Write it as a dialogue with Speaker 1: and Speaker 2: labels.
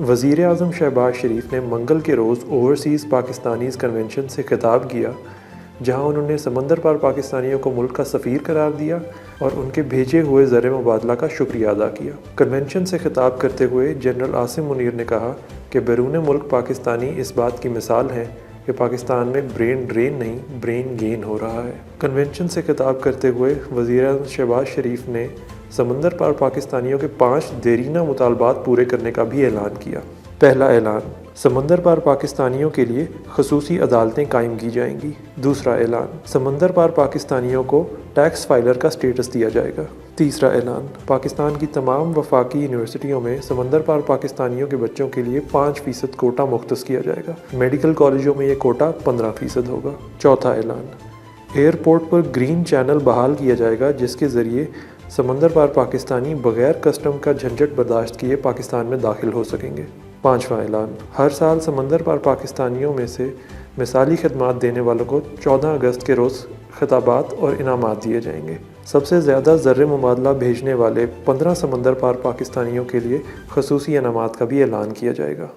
Speaker 1: وزیر اعظم شہباز شریف نے منگل کے روز اوورسیز پاکستانیز کنونشن سے خطاب کیا، جہاں انہوں نے سمندر پار پاکستانیوں کو ملک کا سفیر قرار دیا اور ان کے بھیجے ہوئے زر مبادلہ کا شکریہ ادا کیا۔ کنونشن سے خطاب کرتے ہوئے جنرل عاصم منیر نے کہا کہ بیرون ملک پاکستانی اس بات کی مثال ہیں کہ پاکستان میں برین ڈرین نہیں، برین گین ہو رہا ہے۔ کنونشن سے خطاب کرتے ہوئے وزیر اعظم شہباز شریف نے سمندر پار پاکستانیوں کے 5 دیرینہ مطالبات پورے کرنے کا بھی اعلان کیا۔ پہلا اعلان، سمندر پار پاکستانیوں کے لیے خصوصی عدالتیں قائم کی جائیں گی۔ دوسرا اعلان، سمندر پار پاکستانیوں کو ٹیکس فائلر کا سٹیٹس دیا جائے گا۔ تیسرا اعلان، پاکستان کی تمام وفاقی یونیورسٹیوں میں سمندر پار پاکستانیوں کے بچوں کے لیے 5% کوٹا مختص کیا جائے گا۔ میڈیکل کالجوں میں یہ کوٹا 15% ہوگا۔ چوتھا اعلان، ایئرپورٹ پر گرین چینل بحال کیا جائے گا جس کے ذریعے سمندر پار پاکستانی بغیر کسٹم کا جھنجھٹ برداشت کیے پاکستان میں داخل ہو سکیں گے۔ پانچواں اعلان، ہر سال سمندر پار پاکستانیوں میں سے مثالی خدمات دینے والوں کو 14 اگست کے روز خطابات اور انعامات دیے جائیں گے۔ سب سے زیادہ زر مبادلہ بھیجنے والے 15 سمندر پار پاکستانیوں کے لیے خصوصی انعامات کا بھی اعلان کیا جائے گا۔